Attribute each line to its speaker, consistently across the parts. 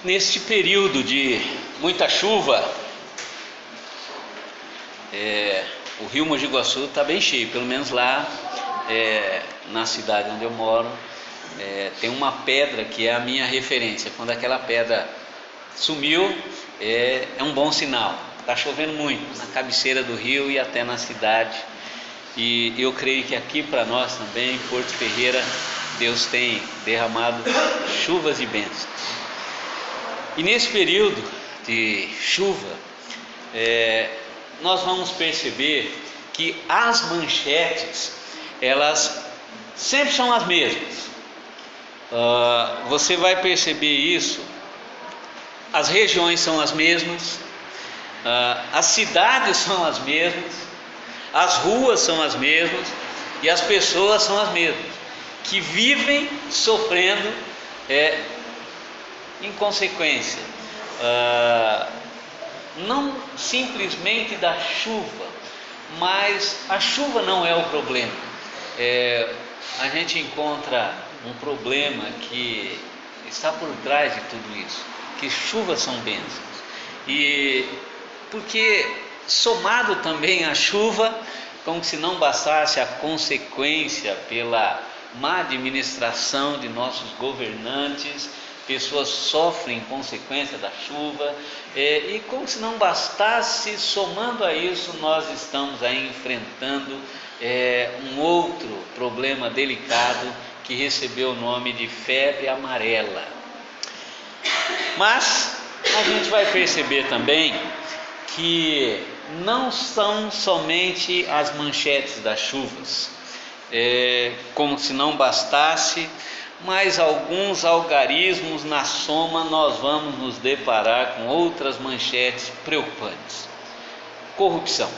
Speaker 1: Neste período de muita chuva, o rio Mogi Guaçu está bem cheio, pelo menos lá na cidade onde eu moro, tem uma pedra que é a minha referência. Quando aquela pedra sumiu, é um bom sinal. Está chovendo muito na cabeceira do rio e até na cidade, e eu creio que aqui para nós também, em Porto Ferreira, Deus tem derramado chuvas e bênçãos. E nesse período de chuva, nós vamos perceber que as manchetes, elas sempre são as mesmas. Você vai perceber isso, as regiões são as mesmas, as cidades são as mesmas, as ruas são as mesmas e as pessoas são as mesmas, que vivem sofrendo em consequência, não simplesmente da chuva, mas a chuva não é o problema. A gente encontra um problema que está por trás de tudo isso, que chuvas são bênçãos, e porque somado também à chuva, como se não bastasse a consequência pela má administração de nossos governantes, pessoas sofrem em consequência da chuva, e como se não bastasse, somando a isso, nós estamos aí enfrentando um outro problema delicado que recebeu o nome de febre amarela. Mas a gente vai perceber também que não são somente as manchetes das chuvas, como se não bastasse, mas alguns algarismos na soma nós vamos nos deparar com outras manchetes preocupantes. Corrupção.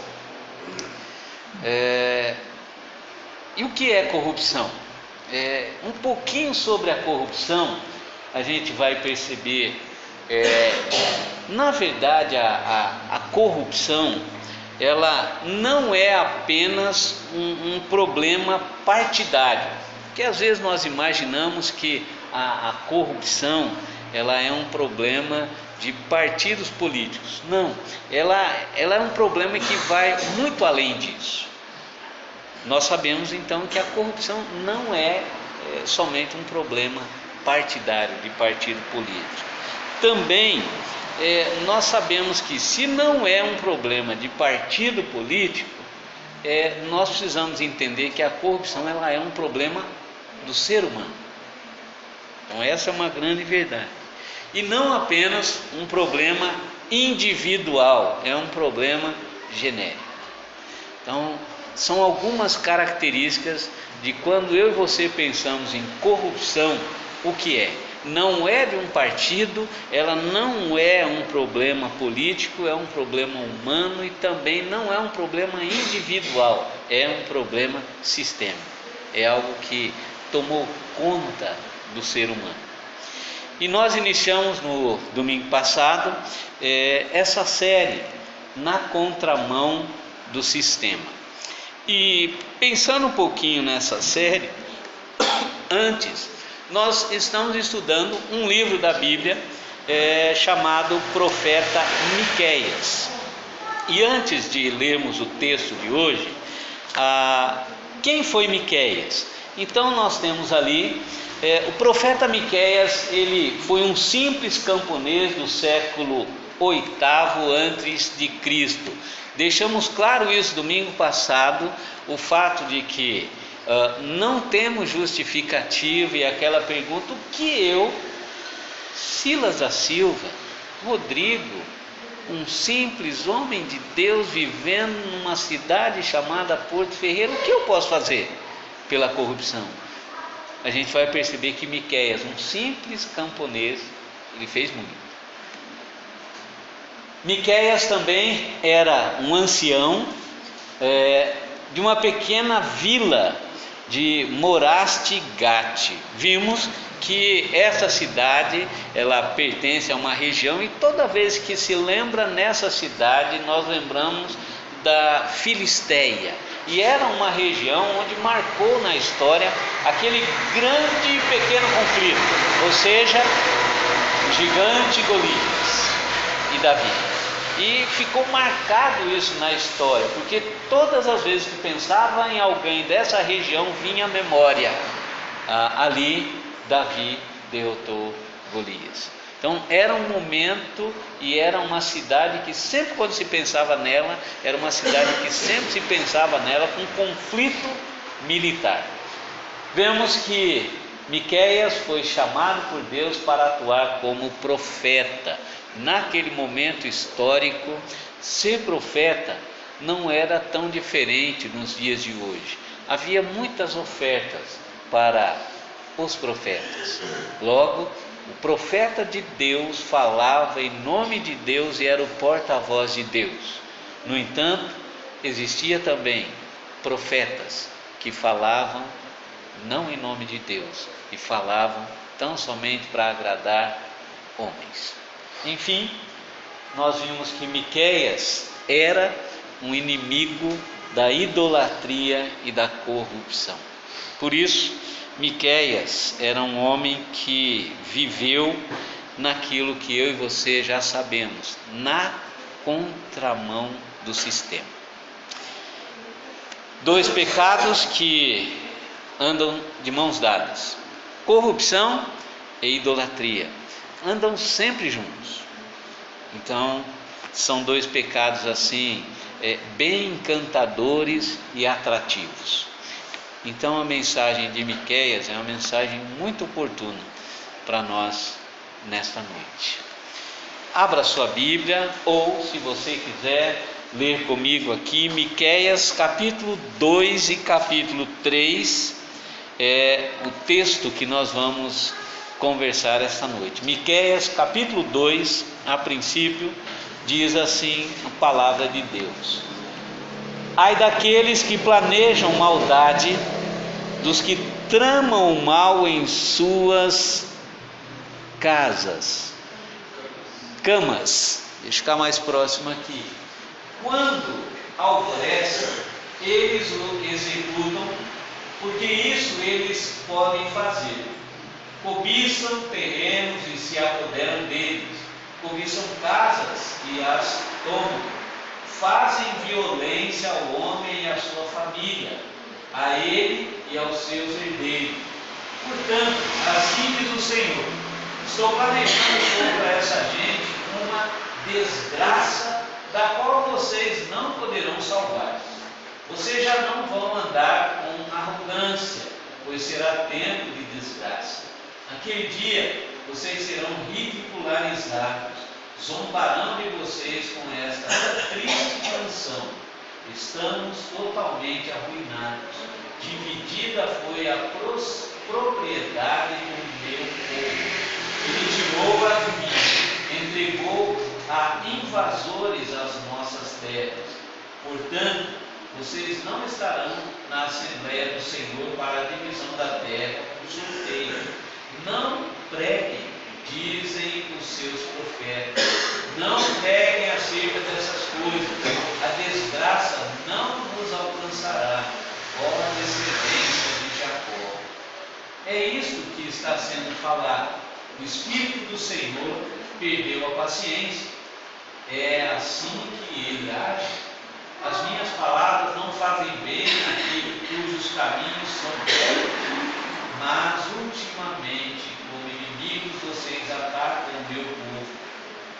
Speaker 1: E o que é corrupção? Um pouquinho sobre a corrupção a gente vai perceber. Na verdade, a corrupção, ela não é apenas um problema partidário, porque às vezes nós imaginamos que a corrupção ela é um problema de partidos políticos. Não, ela é um problema que vai muito além disso. Nós sabemos então que a corrupção não é somente um problema partidário, de partido político. Também nós sabemos que se não é um problema de partido político, nós precisamos entender que a corrupção ela é um problema do ser humano. Então essa é uma grande verdade. E não apenas um problema individual, é um problema genérico. Então são algumas características de quando eu e você pensamos em corrupção, o que é? Não é de um partido, ela não é um problema político, é um problema humano, e também não é um problema individual, é um problema sistêmico, é algo que tomou conta do ser humano. E nós iniciamos no domingo passado essa série na contramão do sistema. E pensando um pouquinho nessa série, antes nós estamos estudando um livro da Bíblia chamado Profeta Miqueias. E antes de lermos o texto de hoje, quem foi Miqueias? Então nós temos ali o profeta Miqueias. Ele foi um simples camponês do século 8º antes de Cristo. Deixamos claro isso domingo passado, o fato de que não temos justificativa, e aquela pergunta: o que eu, Silas da Silva, Rodrigo, um simples homem de Deus vivendo numa cidade chamada Porto Ferreira, o que eu posso fazer pela corrupção? A gente vai perceber que Miqueias, um simples camponês, ele fez muito. Miqueias também era um ancião de uma pequena vila de Moraste-Gate. Vimos que essa cidade ela pertence a uma região, e toda vez que se lembra nessa cidade nós lembramos da Filisteia. e era uma região onde marcou na história aquele grande e pequeno conflito, ou seja, o gigante Golias e Davi. E ficou marcado isso na história, porque todas as vezes que pensava em alguém dessa região, vinha à memória, ali Davi derrotou Golias. Então era um momento e era uma cidade que sempre quando se pensava nela, era uma cidade que sempre se pensava nela com conflito militar. Vemos que Miqueias foi chamado por Deus para atuar como profeta. Naquele momento histórico, ser profeta não era tão diferente nos dias de hoje. Havia muitas ofertas para os profetas. Logo, o profeta de Deus falava em nome de Deus e era o porta-voz de Deus. No entanto, existia também profetas que falavam não em nome de Deus e falavam tão somente para agradar homens. Enfim, nós vimos que Miqueias era um inimigo da idolatria e da corrupção. Por isso, Miqueias era um homem que viveu naquilo que eu e você já sabemos, na contramão do sistema. Dois pecados que andam de mãos dadas: corrupção e idolatria, andam sempre juntos. Então, são dois pecados assim, bem encantadores e atrativos. Então a mensagem de Miqueias é uma mensagem muito oportuna para nós nesta noite. Abra sua Bíblia, ou se você quiser ler comigo aqui, Miqueias capítulo 2 e capítulo 3, é o texto que nós vamos conversar esta noite. Miqueias capítulo 2, a princípio, diz assim a palavra de Deus: ai daqueles que planejam maldade, dos que tramam o mal em suas camas. Deixa eu ficar mais próximo aqui. Quando alvoreça, eles o executam, porque isso eles podem fazer. Cobiçam terrenos e se apoderam deles, cobiçam casas e as tomam. Fazem violência ao homem e à sua família, a ele e aos seus herdeiros. Portanto, assim diz o Senhor: estou planejando contra essa gente uma desgraça, da qual vocês não poderão salvar. Vocês já não vão andar com arrogância, pois será tempo de desgraça. Naquele dia, vocês serão ridicularizados, zombarão de vocês com esta triste canção: estamos totalmente arruinados, dividida foi a propriedade do meu povo, ele tirou-a de mim, entregou a invasores as nossas terras. Portanto, vocês não estarão na Assembleia do Senhor para a divisão da terra por sorteio. Não preguem, dizem os seus profetas, não preguem acerca dessas coisas, a desgraça não nos alcançará, ó descendência de Jacó. É isto que está sendo falado. O Espírito do Senhor perdeu a paciência. É assim que ele age. As minhas palavras não fazem bem àquele cujos caminhos são bons, mas ultimamente, como inimigos, vocês atacam o meu povo.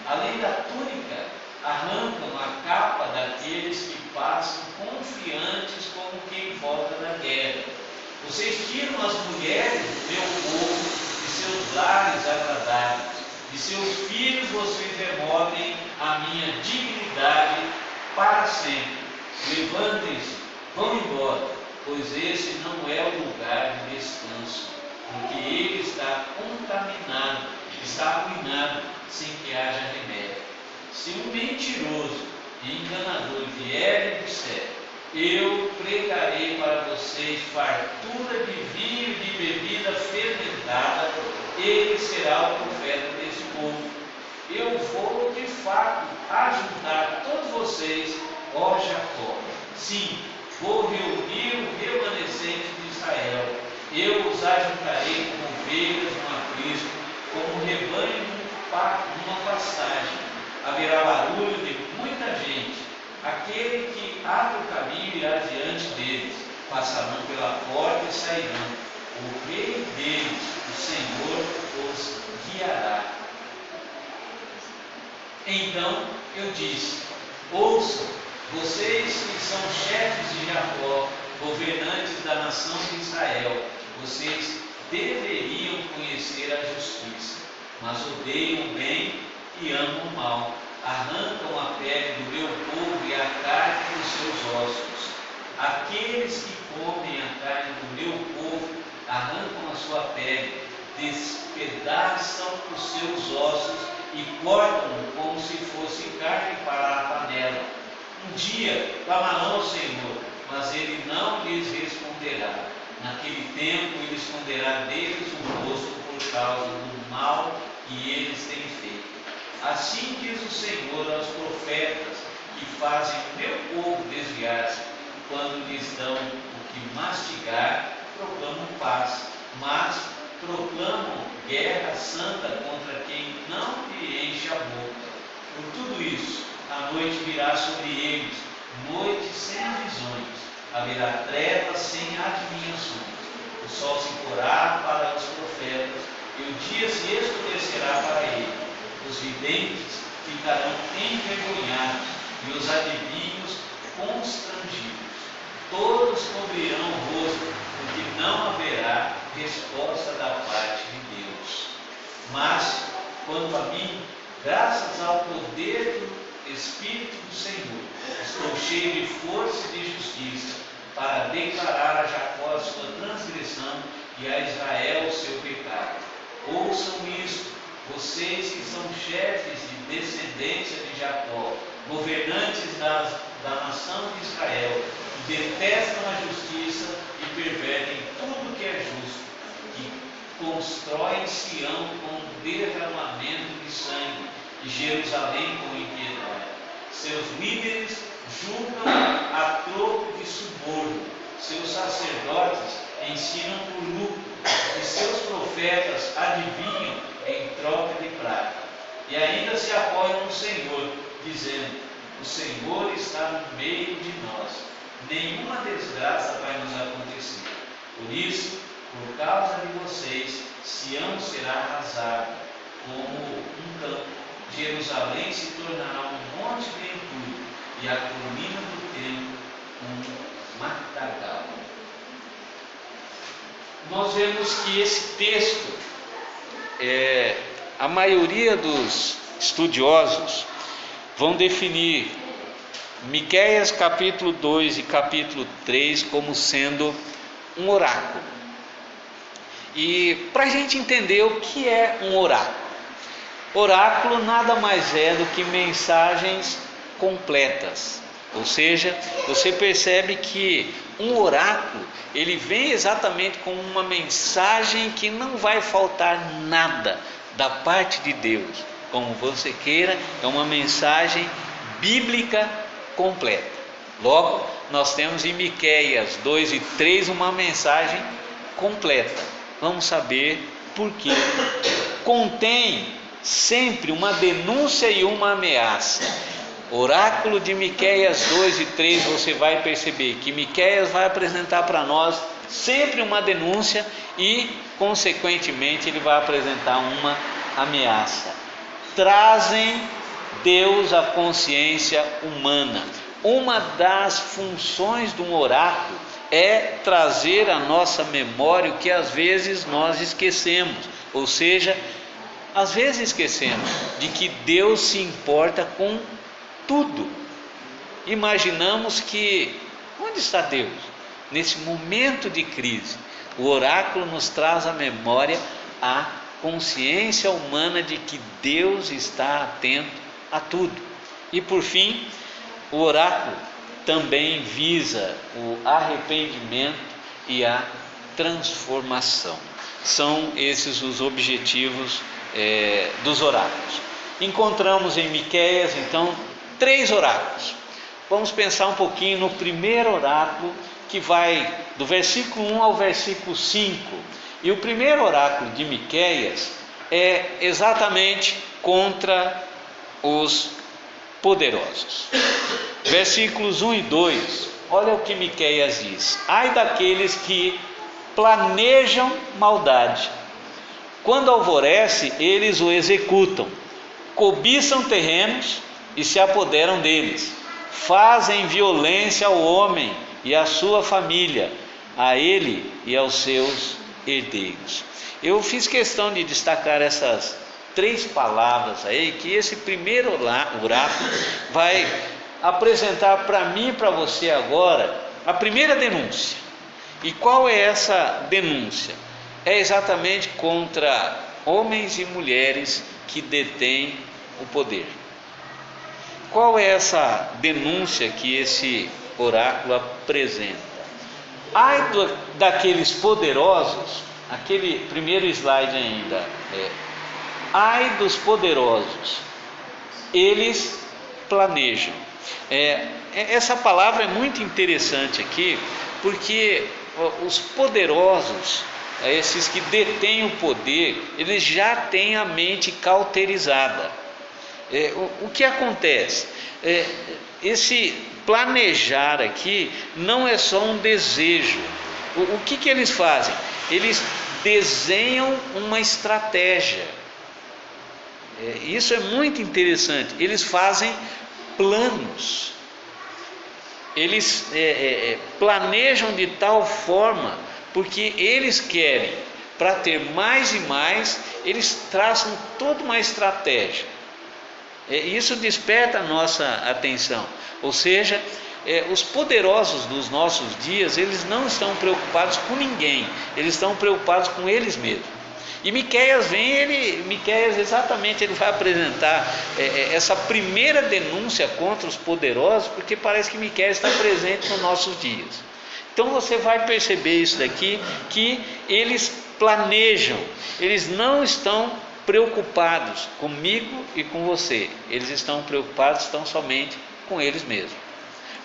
Speaker 1: Além da túnica, arrancam a capa daqueles que passam confiantes como quem volta da guerra. Vocês tiram as mulheres do meu povo de seus lares agradáveis, de seus filhos vocês removem a minha dignidade para sempre. Levantem-se, vão embora, pois esse não é o lugar de descanso, porque ele está contaminado, está arruinado, sem que haja remédio. Se um mentiroso e enganador vier do céu, eu pregarei para vocês fartura de vinho e de bebida fermentada, ele será o profeta desse povo. Eu vou de fato ajuntar todos vocês, ó Jacó. Sim, Vou reunir o remanescente de Israel. Eu os ajuntarei como ovelhas num aprisco, como rebanho numa pastagem. Haverá barulho de muita gente. Aquele que abre o caminho irá diante deles. Passarão pela porta e sairão. O rei deles, o Senhor, os guiará. Então eu disse: ouçam, vocês que são chefes de Jacó, governantes da nação de Israel, vocês deveriam conhecer a justiça, mas odeiam o bem e amam o mal. Arrancam a pele do meu povo e a carne dos seus ossos. Aqueles que comem a carne do meu povo arrancam a sua pele, despedaçam os seus ossos e cortam-no como se fosse carne para a panela. Um dia clamarão ao Senhor, mas Ele não lhes responderá. Naquele tempo Ele esconderá deles o rosto por causa do mal que eles têm feito. Assim diz o Senhor aos profetas que fazem o meu povo desviar-se. Quando lhes dão o que mastigar, proclamam paz, mas proclamam guerra santa contra quem não lhe enche a boca. Por tudo isso, a noite virá sobre eles, noite sem visões, haverá trevas sem adivinhações. O sol se porá para os profetas e o dia se escurecerá para eles. Os videntes ficarão envergonhados e os adivinhos constrangidos. Todos cobrirão o rosto, porque não haverá resposta da parte de Deus. Mas, quanto a mim, graças ao poder do Espírito do Senhor, estou cheio de força e de justiça, para declarar a Jacó a sua transgressão e a Israel o seu pecado. Ouçam isto, vocês que são chefes de descendência de Jacó, governantes da nação de Israel, que detestam a justiça e pervertem tudo que é justo, que constroem Sião com derramamento de sangue e Jerusalém com impiedade. Seus líderes julgam a troco de suborno, seus sacerdotes ensinam por lucro, e seus profetas adivinham em troca de prata. E ainda se apoiam no Senhor, dizendo: o Senhor está no meio de nós, nenhuma desgraça vai nos acontecer. Por isso, por causa de vocês, Sião será arrasado como um campo, Jerusalém se tornará um monte de entulho, e a colina do templo um matagal. Nós vemos que esse texto, a maioria dos estudiosos vão definir Miqueias capítulo 2 e capítulo 3 como sendo um oráculo. E para a gente entender o que é um oráculo, oráculo nada mais é do que mensagens completas. Ou seja, você percebe que um oráculo, ele vem exatamente com uma mensagem que não vai faltar nada da parte de Deus. Como você queira, é uma mensagem bíblica completa. Logo, nós temos em Miqueias 2 e 3 uma mensagem completa. Vamos saber por quê. Contém sempre uma denúncia e uma ameaça. Oráculo de Miqueias 2 e 3, você vai perceber que Miqueias vai apresentar para nós sempre uma denúncia e, consequentemente, ele vai apresentar uma ameaça. Trazem Deus à consciência humana. Uma das funções de um oráculo é trazer à nossa memória o que às vezes nós esquecemos, ou seja, às vezes esquecemos de que Deus se importa com tudo. Imaginamos que, onde está Deus? Nesse momento de crise, o oráculo nos traz à memória a consciência humana de que Deus está atento a tudo. E por fim, o oráculo também visa o arrependimento e a transformação. São esses os objetivos dos oráculos. Encontramos em Miqueias, então, 3 oráculos. Vamos pensar um pouquinho no primeiro oráculo, que vai do versículo 1 ao versículo 5. E o primeiro oráculo de Miqueias é exatamente contra os poderosos. Versículos 1 e 2, olha o que Miqueias diz: ai daqueles que planejam maldade, quando alvorece eles o executam, cobiçam terrenos e se apoderam deles, fazem violência ao homem e à sua família, a ele e aos seus herdeiros. Eu fiz questão de destacar essas 3 palavras aí, que esse primeiro oráculo vai apresentar para mim e para você agora a primeira denúncia. E qual é essa denúncia? É exatamente contra homens e mulheres que detêm o poder. Qual é essa denúncia que esse oráculo apresenta? Ai daqueles poderosos, aquele primeiro slide ainda, ai dos poderosos, eles planejam. Essa palavra é muito interessante aqui, porque os poderosos, esses que detêm o poder, eles já têm a mente cauterizada. O que acontece? Esse planejar aqui não é só um desejo. O que eles fazem? Eles desenham uma estratégia. Isso é muito interessante. Eles fazem planos. Eles planejam de tal forma, porque eles querem, para ter mais e mais, eles traçam toda uma estratégia. Isso desperta a nossa atenção. Ou seja, os poderosos dos nossos dias, eles não estão preocupados com ninguém, eles estão preocupados com eles mesmos. E Miqueias Miqueias exatamente ele vai apresentar essa primeira denúncia contra os poderosos, porque parece que Miqueias está presente nos nossos dias. Então você vai perceber isso daqui, que eles planejam, eles não estão preocupados comigo e com você, eles estão preocupados tão somente com eles mesmos.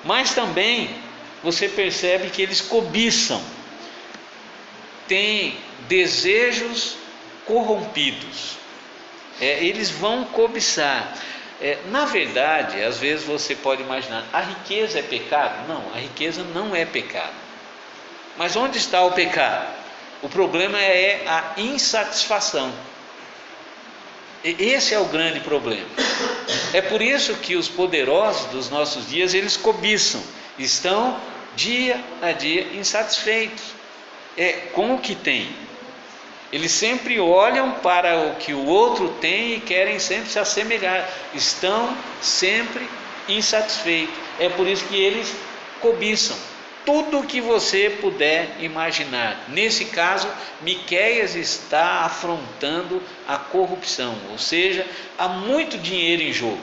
Speaker 1: Mas também você percebe que eles cobiçam, têm desejos corrompidos, eles vão cobiçar. Na verdade, às vezes você pode imaginar, a riqueza é pecado? Não, a riqueza não é pecado. Mas onde está o pecado? O problema é a insatisfação. Esse é o grande problema. É por isso que os poderosos dos nossos dias, eles cobiçam, estão dia a dia insatisfeitos com o que tem. Eles sempre olham para o que o outro tem e querem sempre se assemelhar, estão sempre insatisfeitos. É por isso que eles cobiçam tudo o que você puder imaginar. Nesse caso, Miqueias está afrontando a corrupção, ou seja, há muito dinheiro em jogo.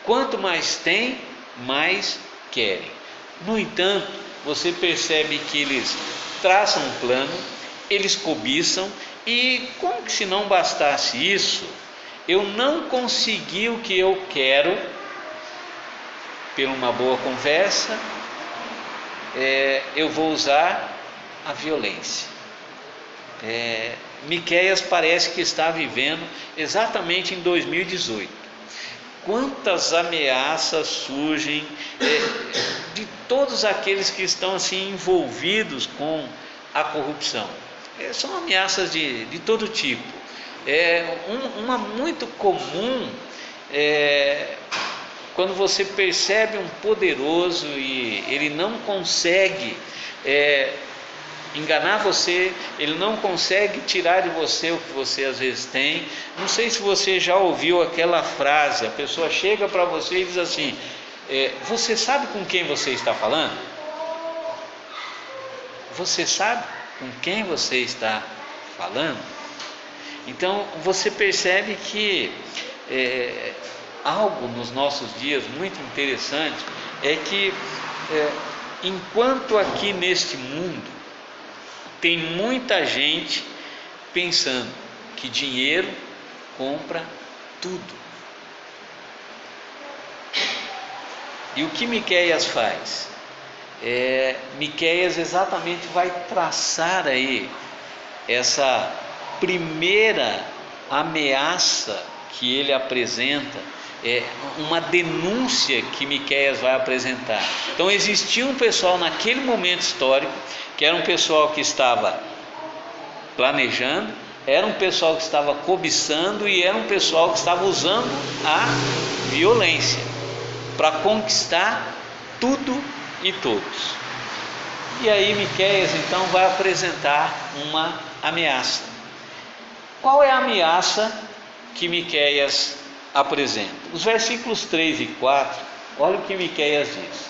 Speaker 1: Quanto mais tem, mais querem. No entanto, você percebe que eles traçam um plano, eles cobiçam, e como que se não bastasse isso, eu não consegui o que eu quero, por uma boa conversa, eu vou usar a violência. Miqueias parece que está vivendo exatamente em 2018. Quantas ameaças surgem de todos aqueles que estão assim envolvidos com a corrupção. São ameaças de todo tipo. Uma muito comum quando você percebe um poderoso e ele não consegue enganar você, ele não consegue tirar de você o que você às vezes tem. Não sei se você já ouviu aquela frase, a pessoa chega para você e diz assim: você sabe com quem você está falando? Você sabe com quem você está falando? Então você percebe que algo nos nossos dias muito interessante é que enquanto aqui neste mundo tem muita gente pensando que dinheiro compra tudo, E o que Miqueias faz? Miqueias exatamente vai traçar aí essa primeira ameaça que ele apresenta, uma denúncia que Miqueias vai apresentar. Então existia um pessoal naquele momento histórico, que era um pessoal que estava planejando, era um pessoal que estava cobiçando e era um pessoal que estava usando a violência para conquistar tudo e todos. E aí Miqueias então vai apresentar uma ameaça. Qual é a ameaça que Miqueias apresenta? Os versículos 3 e 4, olha o que Miqueias diz: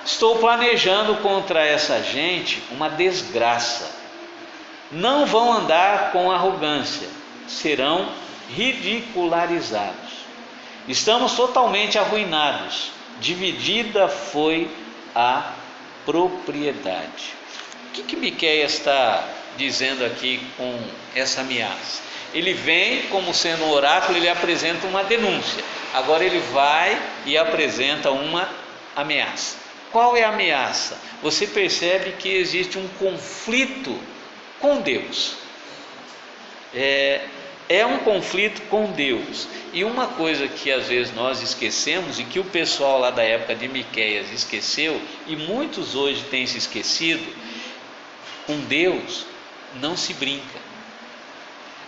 Speaker 1: estou planejando contra essa gente uma desgraça. Não vão andar com arrogância, serão ridicularizados. Estamos totalmente arruinados, dividida foi a propriedade. O que Miqueias está dizendo aqui com essa ameaça? Ele vem como sendo um oráculo, ele apresenta uma denúncia. Agora ele vai e apresenta uma ameaça. Qual é a ameaça? Você percebe que existe um conflito com Deus. É um conflito com Deus. E uma coisa que às vezes nós esquecemos, e que o pessoal lá da época de Miqueias esqueceu, e muitos hoje têm se esquecido: com Deus não se brinca.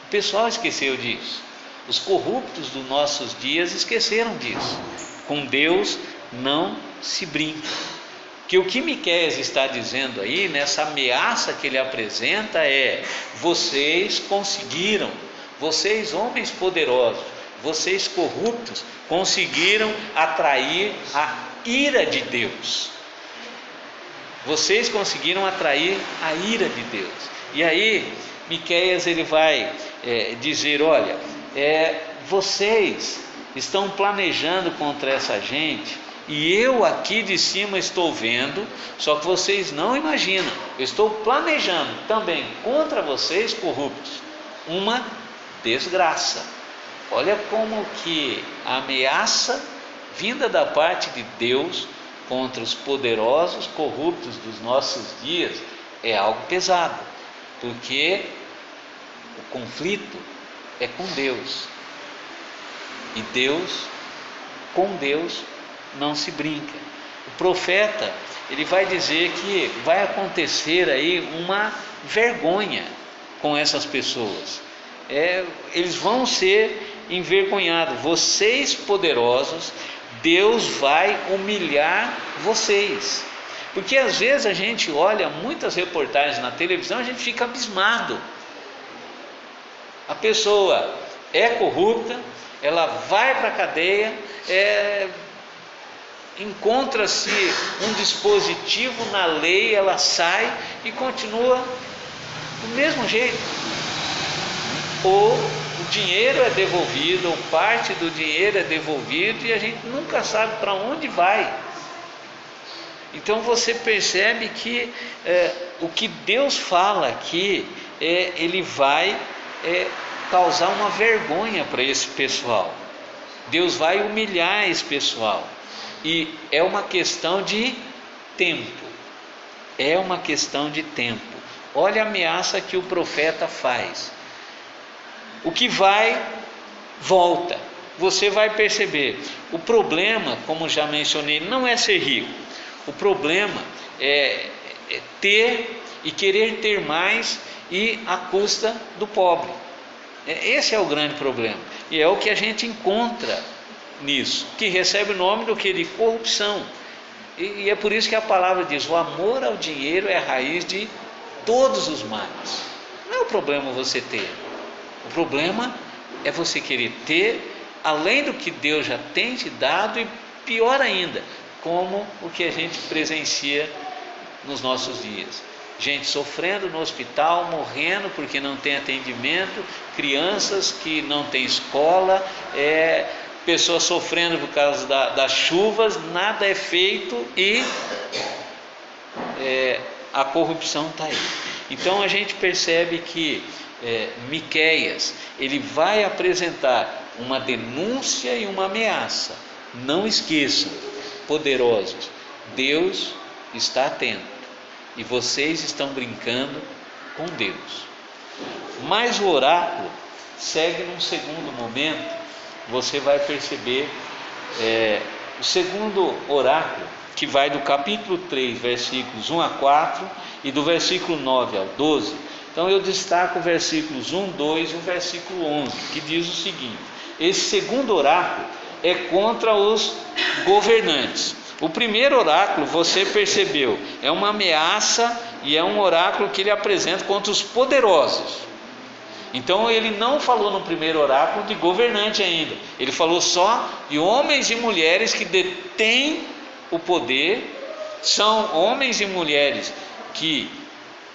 Speaker 1: O pessoal esqueceu disso. Os corruptos dos nossos dias esqueceram disso. Com Deus não se brinca. Que o que Miqueias está dizendo aí, nessa ameaça que ele apresenta, vocês conseguiram, vocês homens poderosos, vocês corruptos, conseguiram atrair a ira de Deus. Vocês conseguiram atrair a ira de Deus. E aí Miqueias ele vai dizer: olha, vocês estão planejando contra essa gente, e eu aqui de cima estou vendo, só que vocês não imaginam, eu estou planejando também contra vocês, corruptos, uma desgraça. Olha como que a ameaça vinda da parte de Deus contra os poderosos corruptos dos nossos dias é algo pesado, porque o conflito é com Deus, e com Deus não se brinca. O profeta ele vai dizer que vai acontecer aí uma vergonha com essas pessoas. Eles vão ser envergonhados. Vocês poderosos, Deus vai humilhar vocês. Porque às vezes a gente olha muitas reportagens na televisão, a gente fica abismado. A pessoa é corrupta, ela vai para a cadeia, encontra-se um dispositivo na lei, ela sai e continua do mesmo jeito. Ou o dinheiro é devolvido, ou parte do dinheiro é devolvido, e a gente nunca sabe para onde vai. Então você percebe que o que Deus fala aqui, ele vai causar uma vergonha para esse pessoal. Deus vai humilhar esse pessoal. E é uma questão de tempo. É uma questão de tempo. Olha a ameaça que o profeta faz. O que vai, volta. Você vai perceber. O problema, como já mencionei, não é ser rico. O problema é ter e querer ter mais e à custa do pobre. Esse é o grande problema. E é o que a gente encontra nisso, que recebe o nome do que? De corrupção. E é por isso que a palavra diz: o amor ao dinheiro é a raiz de todos os males. Não é o problema você ter. O problema é você querer ter além do que Deus já tem te dado, e pior ainda, como o que a gente presencia nos nossos dias. Gente sofrendo no hospital, morrendo porque não tem atendimento, crianças que não têm escola, pessoas sofrendo por causa das chuvas, nada é feito e a corrupção está aí. Então a gente percebe que Miqueias, ele vai apresentar uma denúncia e uma ameaça. Não esqueçam, poderosos. Deus está atento e vocês estão brincando com Deus. Mas o oráculo segue num segundo momento. Você vai perceber o segundo oráculo, que vai do capítulo 3, versículos 1 a 4 e do versículo 9 ao 12. Então eu destaco versículos 1, 2 e o versículo 11, que diz o seguinte: esse segundo oráculo é contra os governantes. O primeiro oráculo, você percebeu, é uma ameaça e é um oráculo que ele apresenta contra os poderosos. Então ele não falou no primeiro oráculo de governante ainda, ele falou só de homens e mulheres que detêm o poder, são homens e mulheres que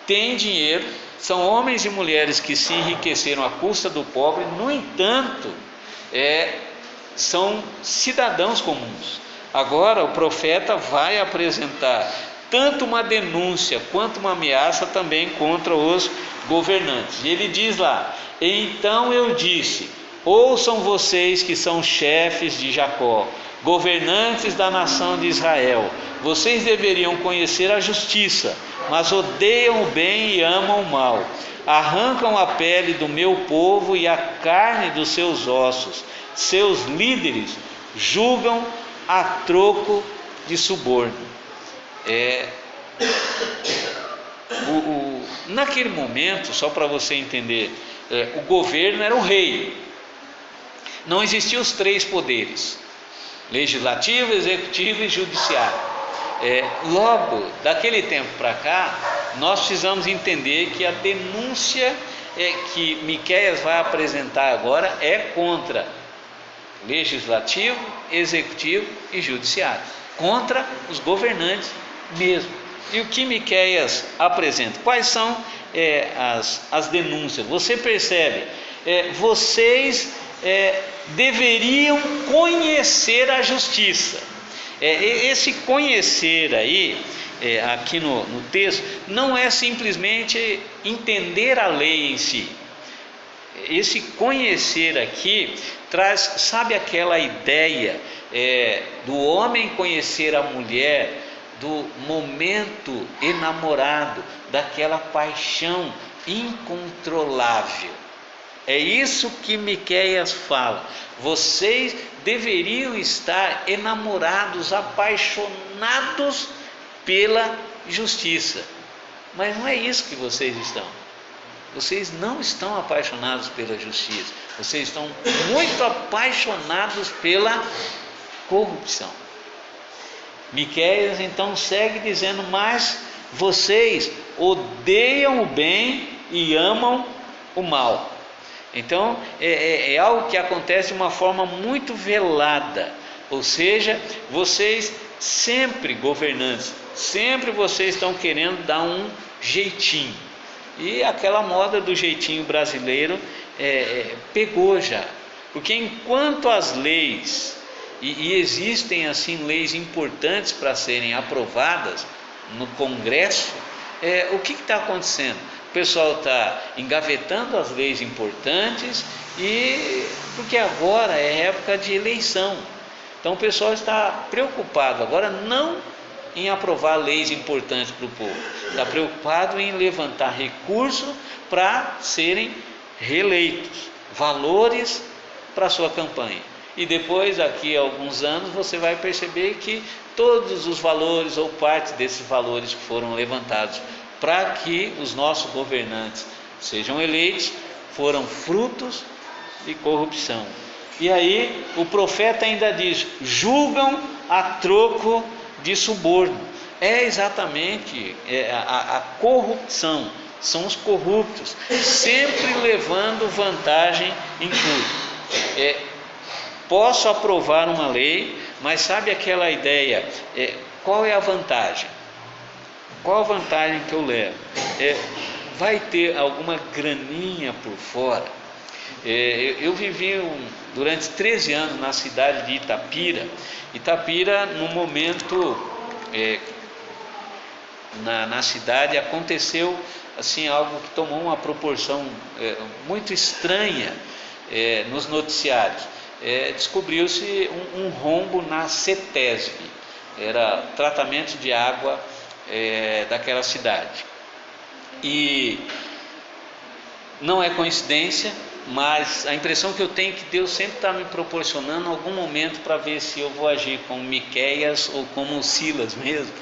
Speaker 1: têm dinheiro, são homens e mulheres que se enriqueceram à custa do pobre, no entanto, são cidadãos comuns. Agora o profeta vai apresentar tanto uma denúncia quanto uma ameaça também contra os governantes. E ele diz lá: então eu disse, ouçam vocês que são chefes de Jacó, governantes da nação de Israel, vocês deveriam conhecer a justiça, mas odeiam o bem e amam o mal. Arrancam a pele do meu povo e a carne dos seus ossos. Seus líderes julgam a troco de suborno. Naquele momento, só para você entender, o governo era o rei. Não existiam os três poderes: legislativo, executivo e judiciário. Logo, daquele tempo para cá, nós precisamos entender que a denúncia que Miqueias vai apresentar agora é contra legislativo, executivo e judiciário, contra os governantes mesmo. E o que Miqueias apresenta? Quais são as denúncias? Você percebe, vocês deveriam conhecer a justiça. Esse conhecer aí, aqui no texto, não é simplesmente entender a lei em si. Esse conhecer aqui traz, sabe, aquela ideia do homem conhecer a mulher, do momento enamorado, daquela paixão incontrolável. É isso que Miqueias fala. Vocês deveriam estar enamorados, apaixonados pela justiça. Mas não é isso que vocês estão. Vocês não estão apaixonados pela justiça. Vocês estão muito apaixonados pela corrupção. Miqueias então segue dizendo: mas vocês odeiam o bem e amam o mal. Então é algo que acontece de uma forma muito velada. Ou seja, vocês sempre, governantes, sempre vocês estão querendo dar um jeitinho. E aquela moda do jeitinho brasileiro pegou já. Porque enquanto as leis, e existem assim leis importantes para serem aprovadas no Congresso, o que está acontecendo? O pessoal está engavetando as leis importantes, porque agora é época de eleição. Então o pessoal está preocupado agora não em aprovar leis importantes para o povo, está preocupado em levantar recursos para serem reeleitos, valores para a sua campanha. E depois, daqui a alguns anos, você vai perceber que todos os valores ou parte desses valores que foram levantados para que os nossos governantes sejam eleitos foram frutos de corrupção. E aí o profeta ainda diz: julgam a troco de suborno. É exatamente a corrupção. São os corruptos, sempre levando vantagem em tudo. Posso aprovar uma lei, mas sabe aquela ideia, qual é a vantagem? Qual a vantagem que eu levo? Vai ter alguma graninha por fora? Eu vivi durante 13 anos na cidade de Itapira. Itapira, no momento, na cidade aconteceu assim, algo que tomou uma proporção muito estranha nos noticiários. Descobriu-se um rombo na CETESB. era tratamento de água daquela cidade. E não é coincidência, mas a impressão que eu tenho é que Deus sempre está me proporcionando algum momento para ver se eu vou agir como Miqueias ou como Silas mesmo.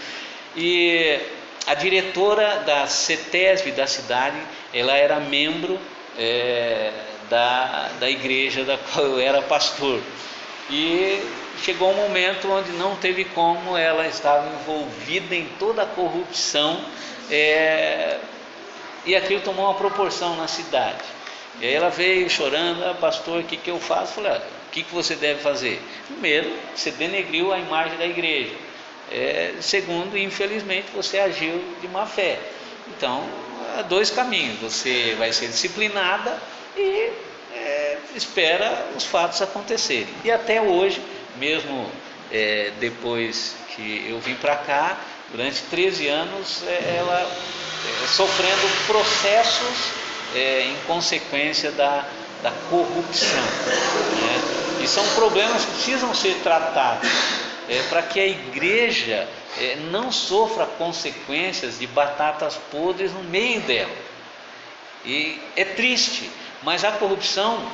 Speaker 1: E a diretora da CETESB da cidade, ela era membro da igreja da qual eu era pastor. E chegou um momento onde não teve como, ela estava envolvida em toda a corrupção, e aquilo tomou uma proporção na cidade. E aí ela veio chorando: pastor, o que eu faço? Eu falei: o que você deve fazer? Primeiro, você denegriu a imagem da igreja. Segundo, infelizmente, você agiu de má fé. Então, há dois caminhos: você vai ser disciplinada e espera os fatos acontecerem. E até hoje, mesmo depois que eu vim para cá, durante 13 anos, ela sofrendo processos em consequência da corrupção, né? E são problemas que precisam ser tratados para que a igreja não sofra consequências de batatas podres no meio dela. E é triste, mas a corrupção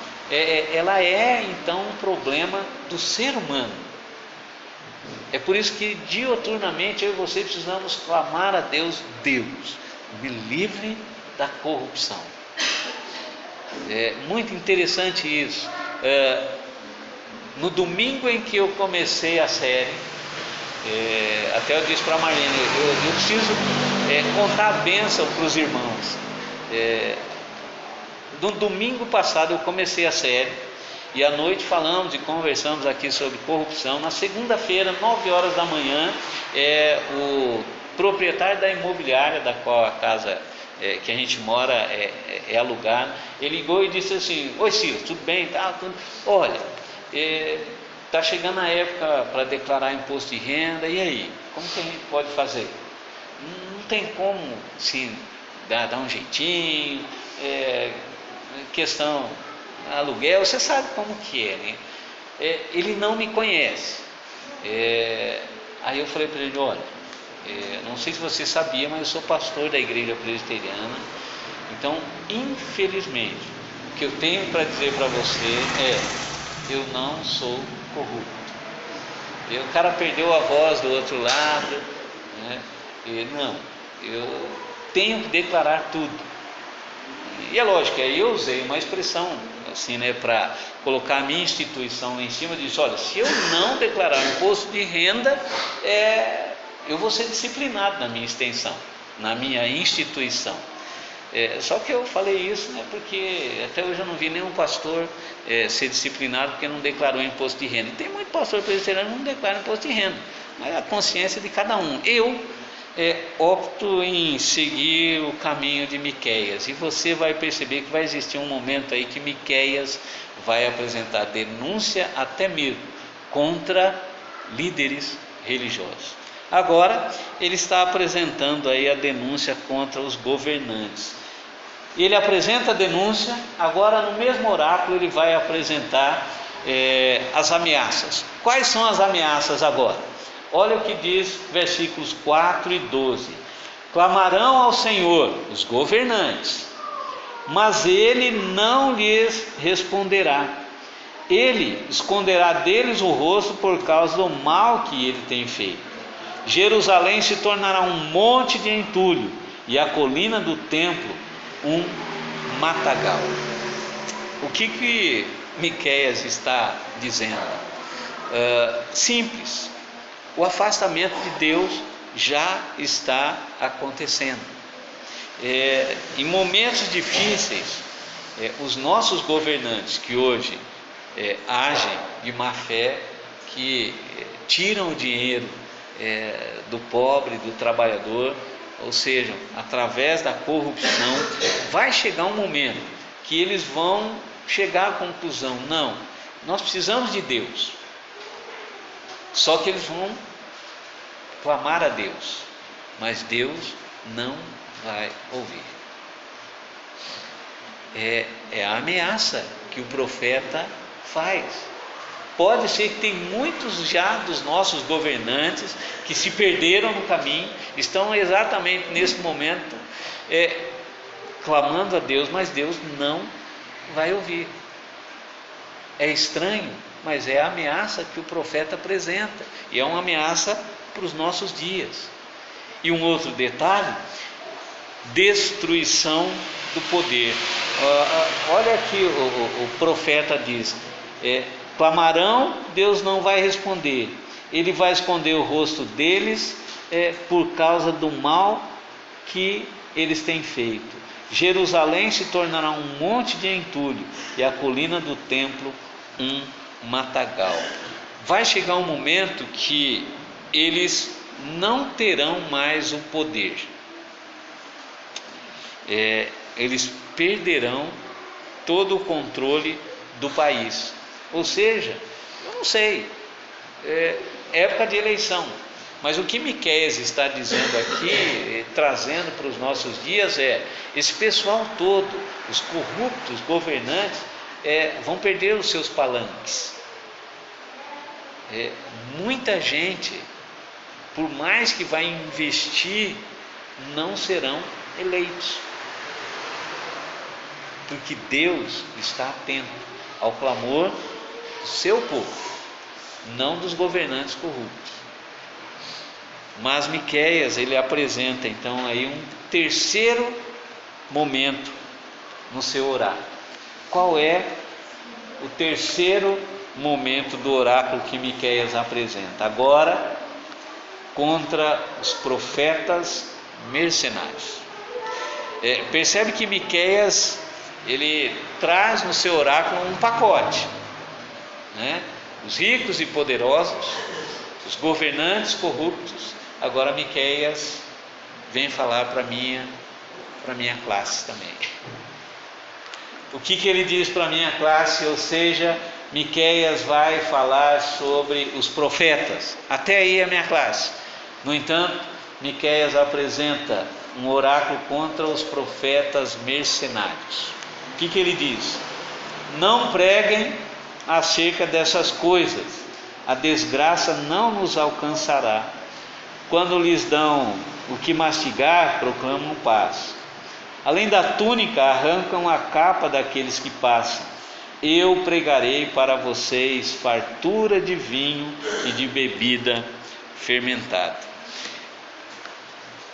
Speaker 1: ela é então um problema do ser humano. É por isso que diuturnamente eu e você precisamos clamar a Deus: Deus, me livre da corrupção. É muito interessante isso. No domingo em que eu comecei a série, até eu disse para a Marlene: eu preciso contar a bênção para os irmãos. No domingo passado eu comecei a série, e à noite falamos e conversamos aqui sobre corrupção. Na segunda-feira, 9 horas da manhã, o proprietário da imobiliária da qual a casa que a gente mora é alugada, ele ligou e disse assim: oi Silas, tudo bem? Olha, está chegando a época para declarar imposto de renda, e aí? Como que a gente pode fazer? Não tem como, sim, dar um jeitinho, questão aluguel, você sabe como que é, né? Ele não me conhece. Aí eu falei para ele: olha, não sei se você sabia, mas eu sou pastor da igreja presbiteriana. Então, infelizmente, o que eu tenho para dizer para você eu não sou corrupto. O cara perdeu a voz do outro lado, né? Eu tenho que declarar tudo. E é lógico, aí eu usei uma expressão assim, né, para colocar a minha instituição em cima disso: olha, se eu não declarar imposto de renda, eu vou ser disciplinado na minha extensão, na minha instituição. Só que eu falei isso, né, porque até hoje eu não vi nenhum pastor ser disciplinado porque não declarou imposto de renda. E tem muito pastor presbiteriano que não declara imposto de renda, mas é a consciência de cada um. Eu opto em seguir o caminho de Miqueias, e você vai perceber que vai existir um momento aí que Miqueias vai apresentar denúncia até mesmo contra líderes religiosos. Agora ele está apresentando aí a denúncia contra os governantes. Ele apresenta a denúncia, agora no mesmo oráculo ele vai apresentar as ameaças. Quais são as ameaças agora? Olha o que diz versículos 4 e 12: clamarão ao Senhor os governantes, mas ele não lhes responderá. Ele esconderá deles o rosto por causa do mal que ele tem feito. Jerusalém se tornará um monte de entulho, e a colina do templo um matagal. O que Miqueias está dizendo? Simples: o afastamento de Deus já está acontecendo. Em momentos difíceis, os nossos governantes que hoje agem de má fé, que tiram o dinheiro do pobre, do trabalhador, ou seja, através da corrupção, vai chegar um momento que eles vão chegar à conclusão: não, nós precisamos de Deus. Só que eles vão clamar a Deus, mas Deus não vai ouvir. É a ameaça que o profeta faz. Pode ser que tem muitos já dos nossos governantes que se perderam no caminho, estão exatamente nesse momento clamando a Deus, mas Deus não vai ouvir. É estranho, mas é a ameaça que o profeta apresenta, e é uma ameaça para os nossos dias. E um outro detalhe: destruição do poder. Olha aqui, o profeta diz: clamarão, Deus não vai responder, Ele vai esconder o rosto deles por causa do mal que eles têm feito. Jerusalém se tornará um monte de entulho, e a colina do templo um matagal. Vai chegar um momento que eles não terão mais o poder, eles perderão todo o controle do país. Ou seja, eu não sei, época de eleição, mas o que Miqueias está dizendo aqui, trazendo para os nossos dias, esse pessoal todo, os corruptos governantes, vão perder os seus palanques. Muita gente, por mais que vai investir, não serão eleitos, porque Deus está atento ao clamor do seu povo, não dos governantes corruptos. Mas Miqueias, ele apresenta então aí um terceiro momento no seu oráculo. Qual é o terceiro momento do oráculo que Miqueias apresenta? Agora, contra os profetas mercenários. Percebe que Miqueias, ele traz no seu oráculo um pacote, né? Os ricos e poderosos, os governantes corruptos. Agora Miqueias vem falar para minha classe também. O que ele diz para a minha classe? Ou seja, Miqueias vai falar sobre os profetas. Até aí a minha classe. No entanto, Miqueias apresenta um oráculo contra os profetas mercenários. O que ele diz? Não preguem acerca dessas coisas, a desgraça não nos alcançará. Quando lhes dão o que mastigar, proclamam paz. Além da túnica, arrancam a capa daqueles que passam. Eu pregarei para vocês fartura de vinho e de bebida fermentada.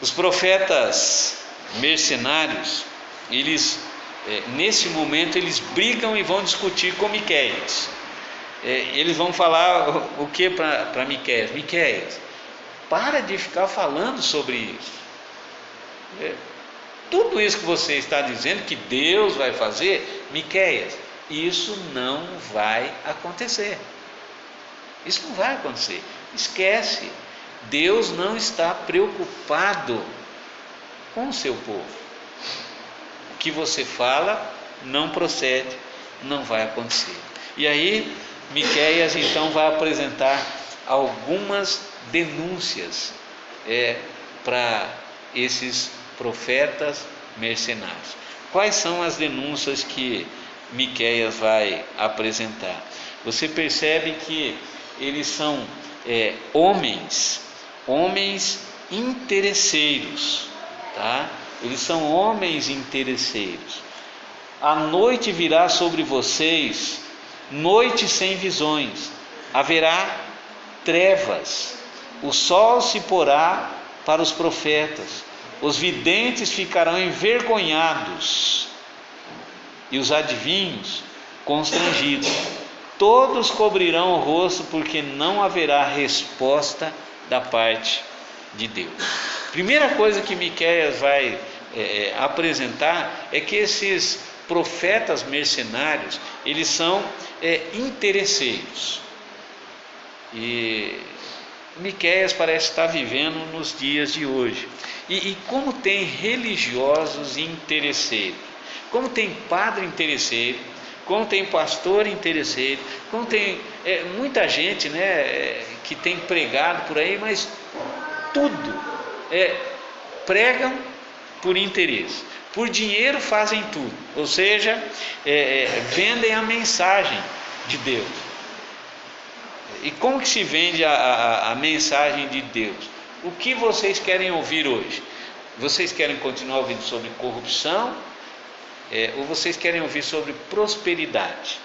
Speaker 1: Os profetas mercenários, eles, nesse momento, eles brigam e vão discutir com Miqueias. Eles vão falar o que para Miqueias? Miqueias, para de ficar falando sobre isso. Tudo isso que você está dizendo que Deus vai fazer, Miqueias, isso não vai acontecer. Isso não vai acontecer. Esquece. Deus não está preocupado com o seu povo. O que você fala não procede, não vai acontecer. E aí Miqueias então vai apresentar algumas denúncias para esses profetas mercenários. Quais são as denúncias que Miqueias vai apresentar? Você percebe que eles são homens interesseiros, tá? Eles são homens interesseiros. A noite virá sobre vocês, noite sem visões, haverá trevas, o sol se porá para os profetas, os videntes ficarão envergonhados e os adivinhos constrangidos. Todos cobrirão o rosto, porque não haverá resposta da parte de Deus. Primeira coisa que Miqueias vai apresentar é que esses profetas mercenários, eles são interesseiros. E Miqueias parece estar vivendo nos dias de hoje. E como tem religiosos interesseiros, como tem padre interesseiro, como tem pastor interesseiro, como tem muita gente, né, que tem pregado por aí, mas tudo pregam por interesse, por dinheiro fazem tudo, ou seja, vendem a mensagem de Deus. E como que se vende a mensagem de Deus? O que vocês querem ouvir hoje? Vocês querem continuar ouvindo sobre corrupção? Ou vocês querem ouvir sobre prosperidade?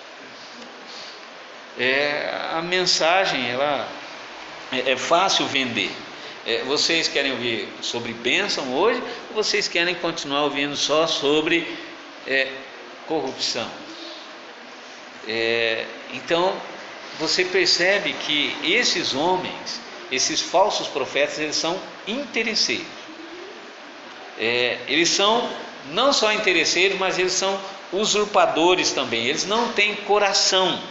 Speaker 1: A mensagem ela é fácil vender. Vocês querem ouvir sobre bênção hoje? Ou vocês querem continuar ouvindo só sobre corrupção? Então você percebe que esses homens, esses falsos profetas, eles são interesseiros. Eles são não só interesseiros, mas eles são usurpadores também. Eles não têm coração.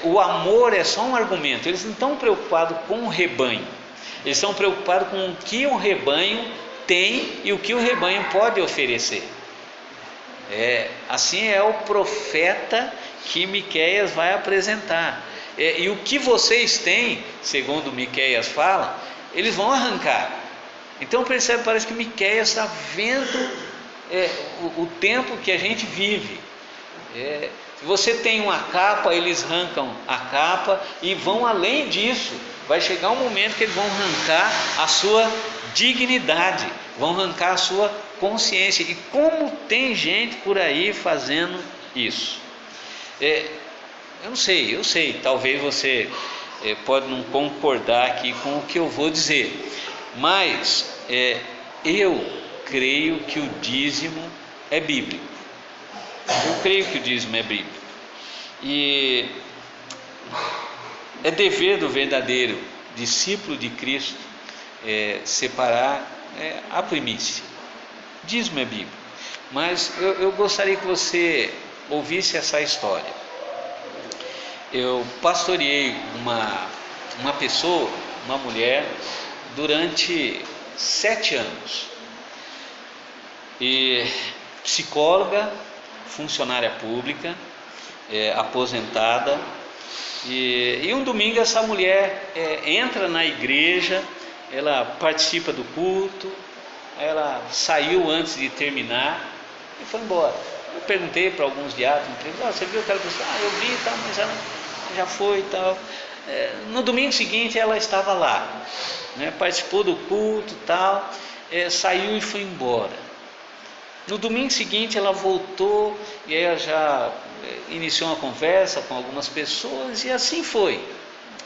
Speaker 1: O amor é só um argumento. Eles não estão preocupados com o rebanho. Eles estão preocupados com o que o rebanho tem e o que o rebanho pode oferecer. Assim é o profeta que Miqueias vai apresentar. E o que vocês têm, segundo Miqueias fala, eles vão arrancar. Então percebe, parece que Miqueias está vendo o tempo que a gente vive. Se você tem uma capa, eles arrancam a capa e vão além disso. Vai chegar um momento que eles vão arrancar a sua dignidade, vão arrancar a sua consciência. E como tem gente por aí fazendo isso? Eu não sei, talvez você pode não concordar aqui com o que eu vou dizer, mas eu creio que o dízimo é bíblico. Eu creio que o dízimo é bíblico. E é dever do verdadeiro discípulo de Cristo separar a primícia. Dízimo é bíblico. Mas eu gostaria que você ouvisse essa história. Eu pastoreei uma pessoa, uma mulher, durante 7 anos. E psicóloga, funcionária pública, aposentada. E um domingo essa mulher entra na igreja, ela participa do culto, ela saiu antes de terminar e foi embora. Eu perguntei para alguns diáconos, você viu aquela pessoa? Eu vi, tá, mas ela já foi e tal. No domingo seguinte ela estava lá, né, participou do culto e tal, saiu e foi embora. No domingo seguinte ela voltou e ela já iniciou uma conversa com algumas pessoas e assim foi.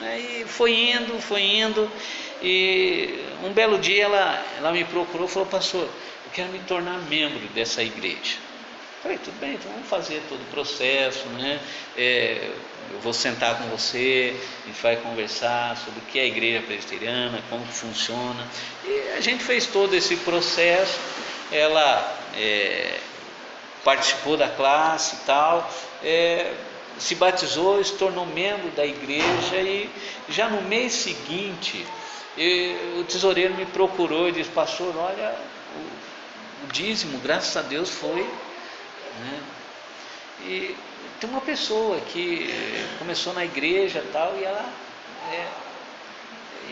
Speaker 1: Aí foi indo e um belo dia ela me procurou e falou: pastor, eu quero me tornar membro dessa igreja. Falei: tudo bem, então vamos fazer todo o processo, né? Eu vou sentar com você, a gente vai conversar sobre o que é a igreja presbiteriana, como que funciona. E a gente fez todo esse processo. Ela participou da classe e tal, se batizou, se tornou membro da igreja e já no mês seguinte o tesoureiro me procurou e disse: pastor, olha, o dízimo, graças a Deus, foi, né? E tem uma pessoa que começou na igreja e tal, e ela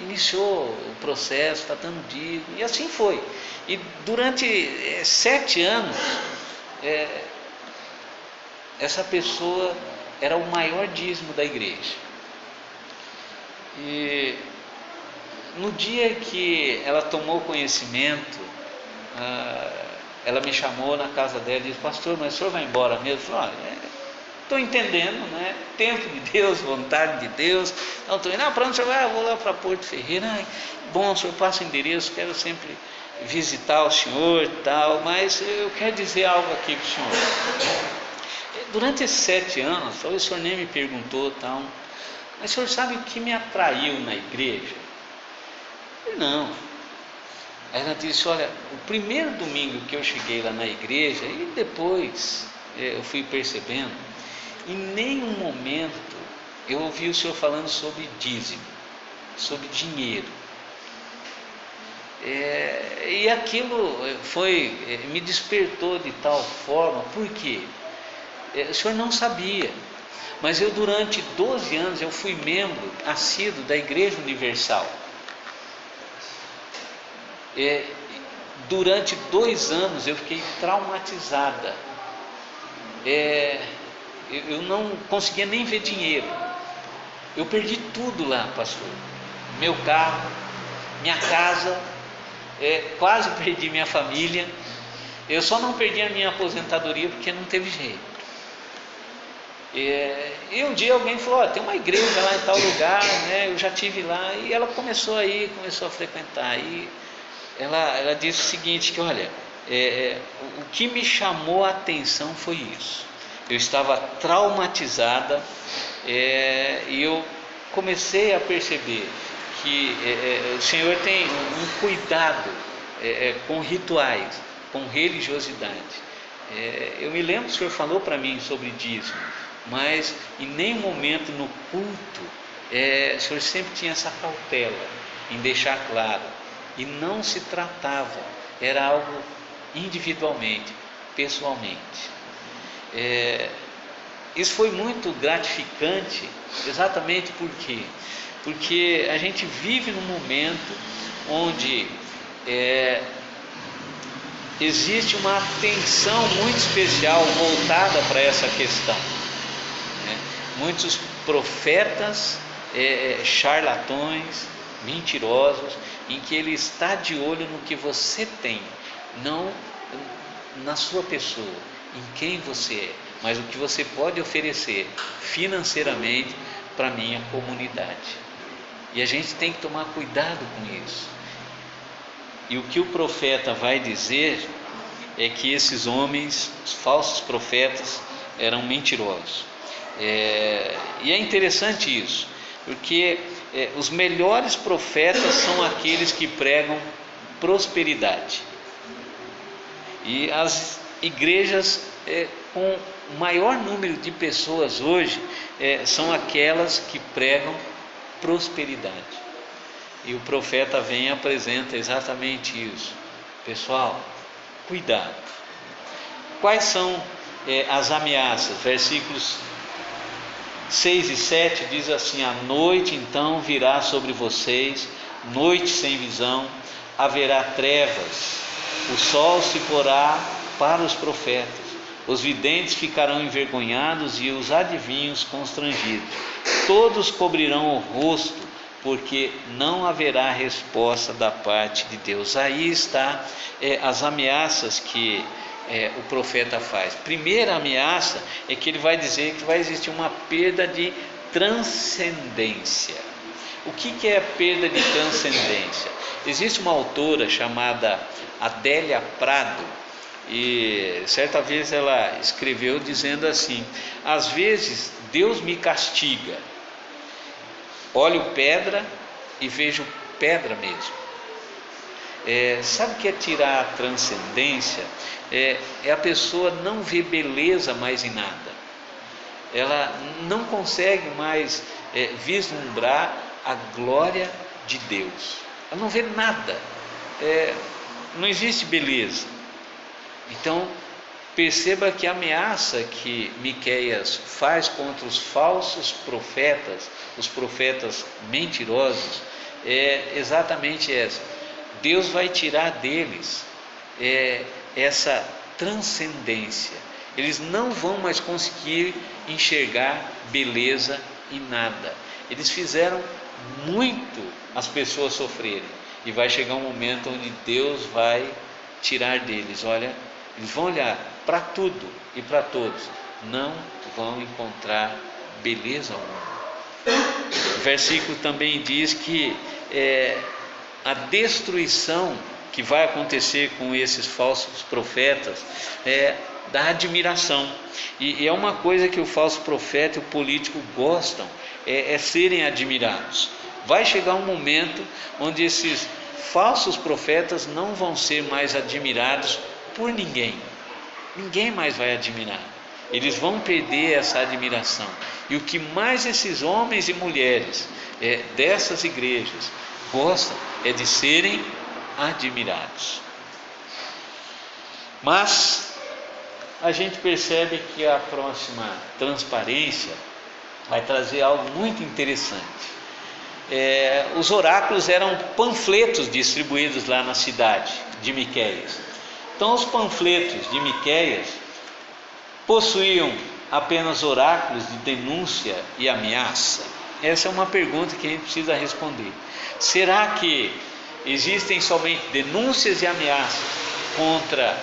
Speaker 1: iniciou o processo, está dando dízimo, e assim foi. E durante 7 anos essa pessoa era o maior dízimo da igreja. E no dia que ela tomou conhecimento, ela me chamou na casa dela e disse: pastor, mas o senhor vai embora mesmo? Eu falei: estou entendendo, né? Tempo de Deus, vontade de Deus. Então estou indo: para onde o senhor vai? Eu vou lá para Porto Ferreira. Bom, o senhor passa o endereço, quero sempre visitar o senhor e tal, mas eu quero dizer algo aqui para o senhor. Durante esses 7 anos, talvez o senhor nem me perguntou tal, mas o senhor sabe o que me atraiu na igreja? Eu falei: não. Aí ela disse: olha, o primeiro domingo que eu cheguei lá na igreja, e depois eu fui percebendo, em nenhum momento eu ouvi o senhor falando sobre dízimo, sobre dinheiro. E aquilo me despertou de tal forma. Por quê? O senhor não sabia, mas eu durante 12 anos eu fui membro assíduo da Igreja Universal. Durante 2 anos eu fiquei traumatizada. Eu não conseguia nem ver dinheiro. Eu perdi tudo lá, pastor. Meu carro, minha casa, quase perdi minha família. Eu só não perdi a minha aposentadoria porque não teve jeito. E um dia alguém falou: tem uma igreja lá em tal lugar, né? Eu já tive lá. E ela começou a frequentar. E ela disse o seguinte: que olha, o que me chamou a atenção foi isso. Eu estava traumatizada, e eu comecei a perceber que o Senhor tem um cuidado com rituais, com religiosidade. Eu me lembro que o Senhor falou para mim sobre dízimo, mas em nenhum momento no culto o Senhor sempre tinha essa cautela em deixar claro, e não se tratava, era algo individualmente, pessoalmente. Isso foi muito gratificante, exatamente porque a gente vive num momento onde existe uma atenção muito especial voltada para essa questão, né? Muitos profetas charlatões, mentirosos, em que ele está de olho no que você tem, não na sua pessoa, em quem você é, mas o que você pode oferecer financeiramente para a minha comunidade. E a gente tem que tomar cuidado com isso. E o que o profeta vai dizer é que esses homens, os falsos profetas, eram mentirosos. E é interessante isso, porque os melhores profetas são aqueles que pregam prosperidade. E as igrejas com o maior número de pessoas hoje são aquelas que pregam prosperidade. E o profeta vem e apresenta exatamente isso. Pessoal, cuidado. Quais são as ameaças? Versículos 6 e 7 diz assim: a noite então virá sobre vocês, noite sem visão, haverá trevas, o sol se porá para os profetas, os videntes ficarão envergonhados e os adivinhos constrangidos, todos cobrirão o rosto, porque não haverá resposta da parte de Deus. Aí está as ameaças que o profeta faz. Primeira ameaça é que ele vai dizer que vai existir uma perda de transcendência. O que é a perda de transcendência? Existe uma autora chamada Adélia Prado, e certa vez ela escreveu dizendo assim: às vezes Deus me castiga, olho pedra e vejo pedra mesmo. Sabe o que é tirar a transcendência? É a pessoa não ver beleza mais em nada. Ela não consegue mais vislumbrar a glória de Deus. Ela não vê nada. Não existe beleza. Então, perceba que a ameaça que Miqueias faz contra os falsos profetas, os profetas mentirosos, é exatamente essa. Deus vai tirar deles essa transcendência. Eles não vão mais conseguir enxergar beleza em nada. Eles fizeram muito as pessoas sofrerem, e vai chegar um momento onde Deus vai tirar deles. Olha, eles vão olhar para tudo e para todos, não vão encontrar beleza alguma. O versículo também diz que a destruição que vai acontecer com esses falsos profetas da admiração. E é uma coisa que o falso profeta e o político gostam, serem admirados. Vai chegar um momento onde esses falsos profetas não vão ser mais admirados por ninguém. Ninguém mais vai admirar. Eles vão perder essa admiração. E o que mais esses homens e mulheres dessas igrejas gostam é de serem admirados. Mas a gente percebe que a próxima transparência vai trazer algo muito interessante. Os oráculos eram panfletos distribuídos lá na cidade de Miqueias. Então os panfletos de Miqueias possuíam apenas oráculos de denúncia e ameaça. essa é uma pergunta que a gente precisa responder. Será que existem somente denúncias e ameaças contra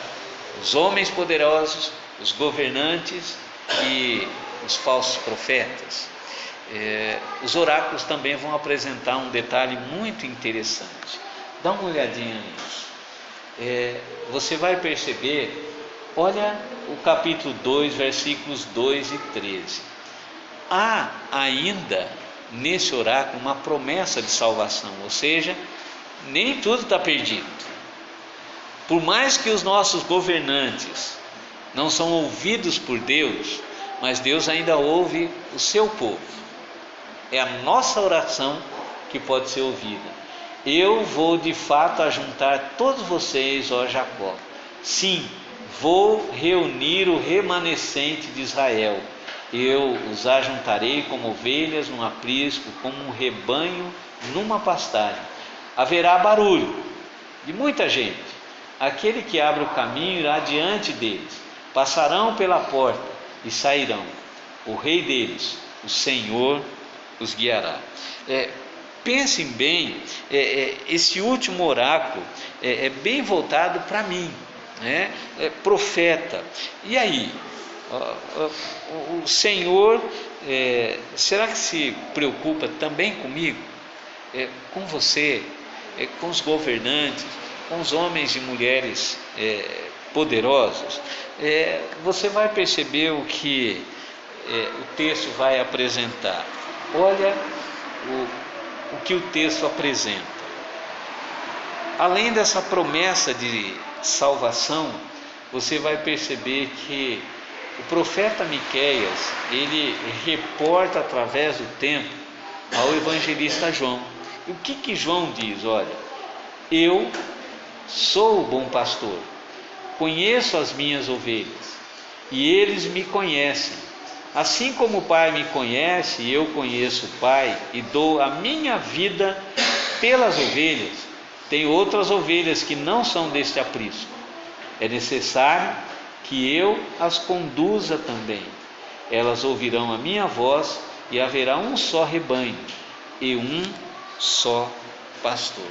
Speaker 1: os homens poderosos, os governantes e os falsos profetas? Os oráculos também vão apresentar um detalhe muito interessante. Dá uma olhadinha nisso. Você vai perceber, olha o capítulo 2, versículos 2 e 13. Há ainda nesse oráculo uma promessa de salvação, ou seja, nem tudo está perdido. Por mais que os nossos governantes não são ouvidos por Deus, mas Deus ainda ouve o seu povo. É a nossa oração que pode ser ouvida. Eu vou de fato ajuntar todos vocês, ó Jacó. Sim, vou reunir o remanescente de Israel. Eu os ajuntarei como ovelhas num aprisco, como um rebanho numa pastagem. Haverá barulho de muita gente. Aquele que abre o caminho irá diante deles. Passarão pela porta e sairão. O rei deles, o Senhor, os guiará. Pensem bem, esse último oráculo é bem voltado para mim, né? Profeta. E aí? O Senhor, será que se preocupa também comigo? Com você, com os governantes, com os homens e mulheres poderosos? Você vai perceber o que o texto vai apresentar. Olha o que o texto apresenta. Além dessa promessa de salvação, você vai perceber que o profeta Miqueias, ele reporta através do tempo ao evangelista João. E o que João diz? Olha, eu sou o bom pastor, conheço as minhas ovelhas e eles me conhecem. Assim como o Pai me conhece, eu conheço o Pai e dou a minha vida pelas ovelhas. Tenho outras ovelhas que não são deste aprisco. É necessário que eu as conduza também. Elas ouvirão a minha voz e haverá um só rebanho e um só pastor.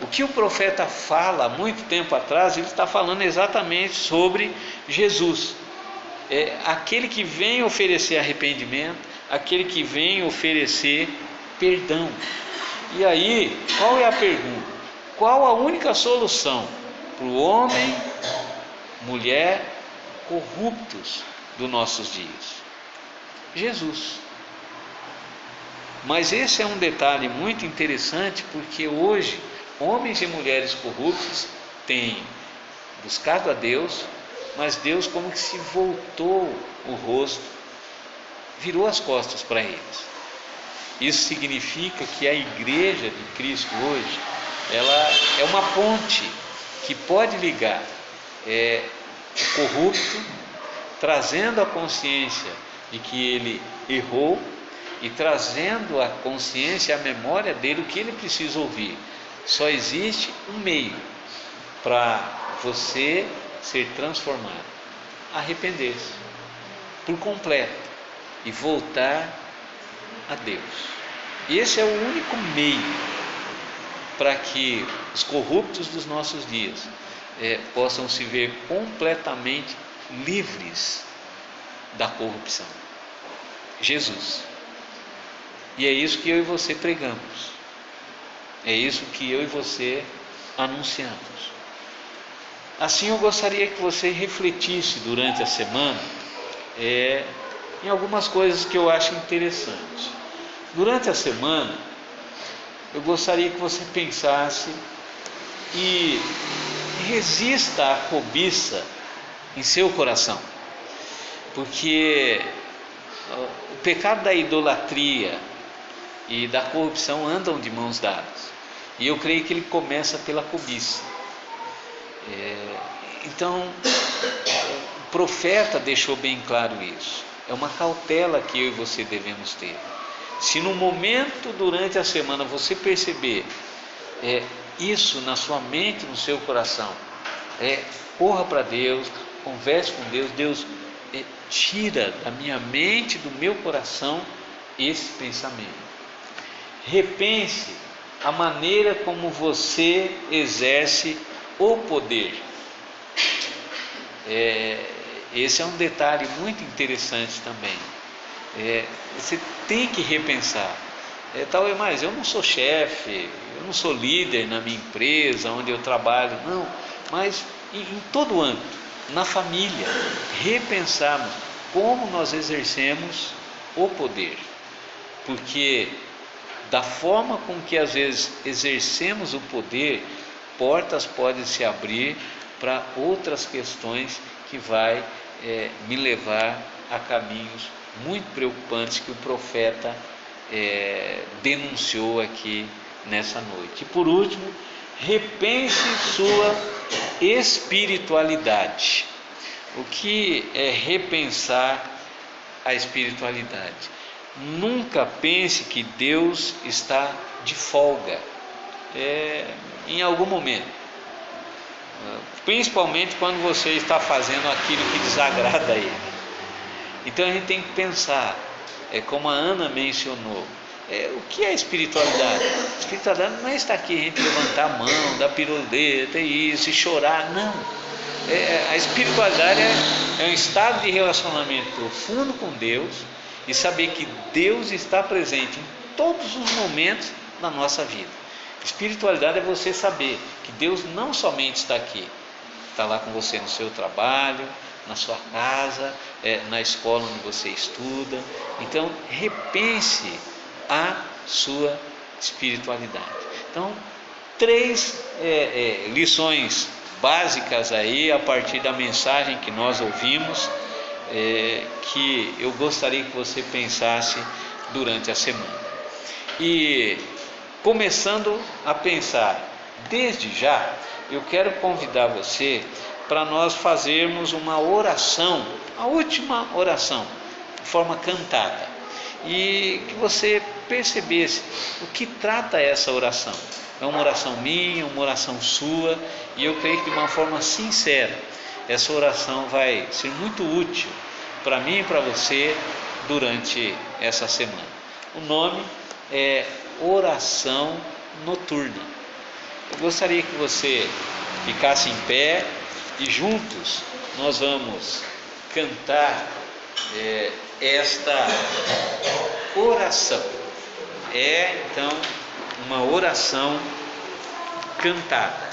Speaker 1: O que o profeta fala há muito tempo atrás, ele está falando exatamente sobre Jesus. Aquele que vem oferecer arrependimento, aquele que vem oferecer perdão. E aí, qual é a pergunta? Qual a única solução para o homem, mulher corruptos dos nossos dias? Jesus. Mas esse é um detalhe muito interessante, porque hoje homens e mulheres corruptos têm buscado a Deus, mas Deus como que se voltou o rosto, virou as costas para eles. Isso significa que a igreja de Cristo hoje, ela é uma ponte que pode ligar o corrupto, trazendo a consciência de que ele errou e trazendo a consciência, a memória dele, o que ele precisa ouvir. Só existe um meio para você ser transformado: arrepender-se por completo e voltar a Deus. Esse é o único meio para que os corruptos dos nossos dias possam se ver completamente livres da corrupção. Jesus. E é isso que eu e você pregamos. É isso que eu e você anunciamos. Assim, eu gostaria que você refletisse durante a semana em algumas coisas que eu acho interessantes. Durante a semana, eu gostaria que você pensasse e resista à cobiça em seu coração, porque o pecado da idolatria e da corrupção andam de mãos dadas, e eu creio que ele começa pela cobiça. Então, o profeta deixou bem claro isso. É uma cautela que eu e você devemos ter. Se no momento durante a semana você perceber isso na sua mente, no seu coração, corra para Deus, converse com Deus. Deus, tira da minha mente, do meu coração esse pensamento. repense a maneira como você exerce o poder. Esse é um detalhe muito interessante também. Você tem que repensar. Talvez, mas eu não sou chefe, eu não sou líder na minha empresa, onde eu trabalho, não. Mas em todo âmbito, na família, repensarmos como nós exercemos o poder. Porque da forma com que às vezes exercemos o poder, portas podem se abrir para outras questões que vai me levar a caminhos muito preocupantes que o profeta denunciou aqui nessa noite. E por último, repense sua espiritualidade. O que é repensar a espiritualidade? Nunca pense que Deus está de folga em algum momento, principalmente quando você está fazendo aquilo que desagrada a Ele. Então a gente tem que pensar, como a Ana mencionou, o que é espiritualidade? A espiritualidade não é estar aqui, a gente levantar a mão, dar piruleta, isso, e chorar, não. A espiritualidade é um estado de relacionamento profundo com Deus e saber que Deus está presente em todos os momentos da nossa vida. Espiritualidade é você saber que Deus não somente está aqui, está lá com você no seu trabalho, na sua casa, na escola onde você estuda. Então repense a sua espiritualidade. Então 3 lições básicas aí a partir da mensagem que nós ouvimos, que eu gostaria que você pensasse durante a semana. E começando a pensar desde já, eu quero convidar você para nós fazermos uma oração, a última oração, de forma cantada, e que você percebesse o que trata essa oração. É uma oração minha, uma oração sua, e eu creio que de uma forma sincera, essa oração vai ser muito útil para mim e para você durante essa semana. O nome é Oração Noturna. Eu gostaria que você ficasse em pé e juntos nós vamos cantar esta oração. Então uma oração cantada.